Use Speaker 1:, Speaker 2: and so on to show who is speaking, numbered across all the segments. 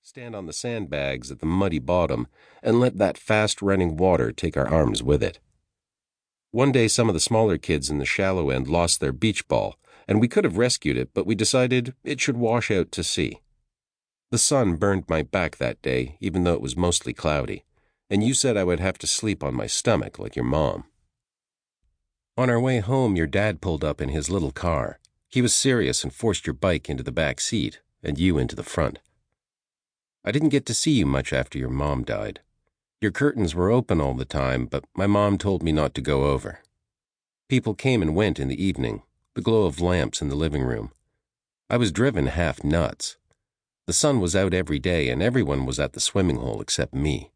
Speaker 1: stand on the sandbags at the muddy bottom, and let that fast-running water take our arms with it. One day some of the smaller kids in the shallow end lost their beach ball, and we could have rescued it, but we decided it should wash out to sea. The sun burned my back that day, even though it was mostly cloudy, and you said I would have to sleep on my stomach like your mom. On our way home, your dad pulled up in his little car. He was serious and forced your bike into the back seat, and you into the front. I didn't get to see you much after your mom died. Your curtains were open all the time, but my mom told me not to go over. People came and went in the evening, the glow of lamps in the living room. I was driven half nuts. The sun was out every day, and everyone was at the swimming hole except me.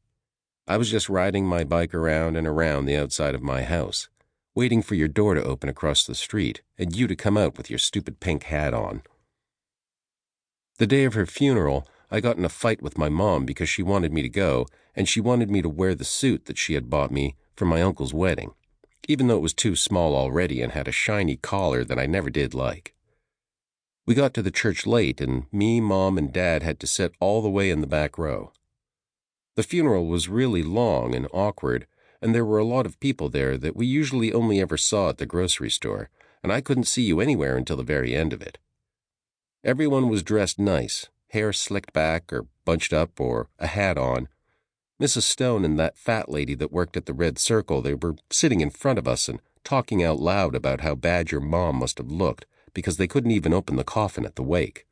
Speaker 1: I was just riding my bike around and around the outside of my house, waiting for your door to open across the street and you to come out with your stupid pink hat on. The day of her funeral, I got in a fight with my mom because she wanted me to go, and she wanted me to wear the suit that she had bought me for my uncle's wedding, even though it was too small already and had a shiny collar that I never did like. We got to the church late, and me, Mom, and Dad had to sit all the way in the back row. The funeral was really long and awkward, and there were a lot of people there that we usually only ever saw at the grocery store, and I couldn't see you anywhere until the very end of it. Everyone was dressed nice, hair slicked back or bunched up or a hat on. Mrs. Stone and that fat lady that worked at the Red Circle, they were sitting in front of us and talking out loud about how bad your mom must have looked because they couldn't even open the coffin at the wake.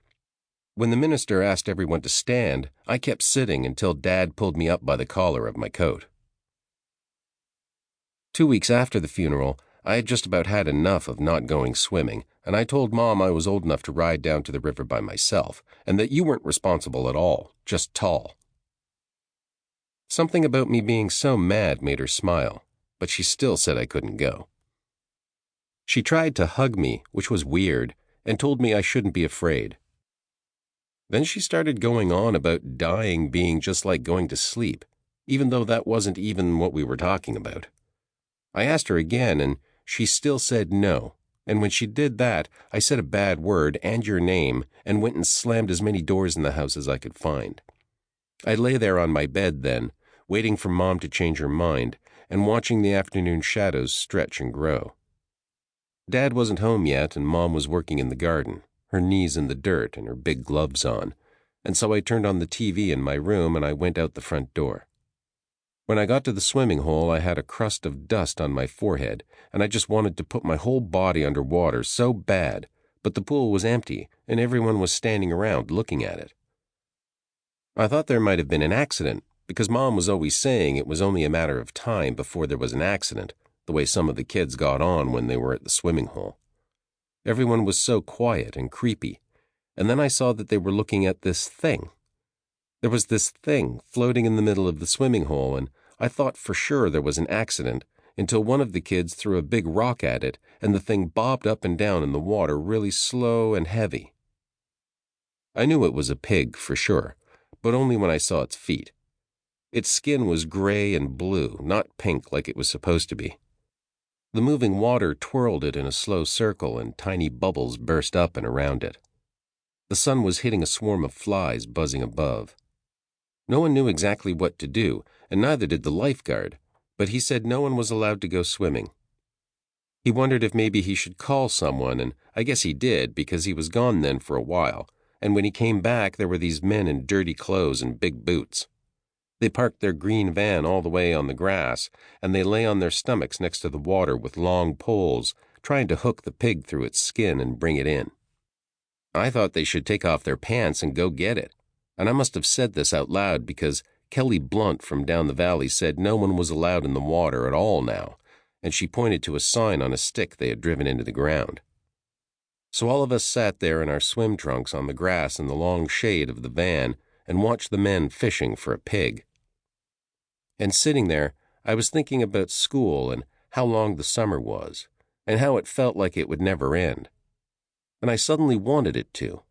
Speaker 1: When the minister asked everyone to stand, I kept sitting until Dad pulled me up by the collar of my coat. 2 weeks after the funeral, I had just about had enough of not going swimming, and I told Mom I was old enough to ride down to the river by myself, and that you weren't responsible at all, just tall. Something about me being so mad made her smile, but she still said I couldn't go. She tried to hug me, which was weird, and told me I shouldn't be afraid. Then she started going on about dying being just like going to sleep, even though that wasn't even what we were talking about. I asked her again, and she still said no, and when she did that, I said a bad word and your name and went and slammed as many doors in the house as I could find. I lay there on my bed then, waiting for Mom to change her mind and watching the afternoon shadows stretch and grow. Dad wasn't home yet, and Mom was working in the garden, her knees in the dirt and her big gloves on, and so I turned on the TV in my room and I went out the front door. When I got to the swimming hole, I had a crust of dust on my forehead, and I just wanted to put my whole body under water so bad, but the pool was empty, and everyone was standing around looking at it. I thought there might have been an accident, because Mom was always saying it was only a matter of time before there was an accident, the way some of the kids got on when they were at the swimming hole. Everyone was so quiet and creepy, and then I saw that they were looking at this thing. There was this thing floating in the middle of the swimming hole, and I thought for sure there was an accident until one of the kids threw a big rock at it, and the thing bobbed up and down in the water really slow and heavy. I knew it was a pig for sure, but only when I saw its feet. Its skin was gray and blue, not pink like it was supposed to be. The moving water twirled it in a slow circle, and tiny bubbles burst up and around it. The sun was hitting a swarm of flies buzzing above. No one knew exactly what to do, and neither did the lifeguard, but he said no one was allowed to go swimming. He wondered if maybe he should call someone, and I guess he did because he was gone then for a while, and when he came back there were these men in dirty clothes and big boots. They parked their green van all the way on the grass, and they lay on their stomachs next to the water with long poles, trying to hook the pig through its skin and bring it in. I thought they should take off their pants and go get it, and I must have said this out loud because Kelly Blunt from down the valley said no one was allowed in the water at all now, and she pointed to a sign on a stick they had driven into the ground. So all of us sat there in our swim trunks on the grass in the long shade of the van and watched the men fishing for a pig. And sitting there, I was thinking about school and how long the summer was, and how it felt like it would never end. And I suddenly wanted it to.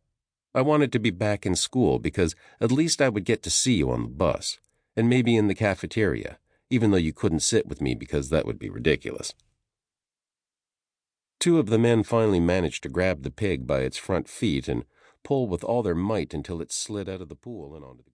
Speaker 1: I wanted to be back in school because at least I would get to see you on the bus, and maybe in the cafeteria, even though you couldn't sit with me because that would be ridiculous. 2 of the men finally managed to grab the pig by its front feet and pull with all their might until it slid out of the pool and onto the ground.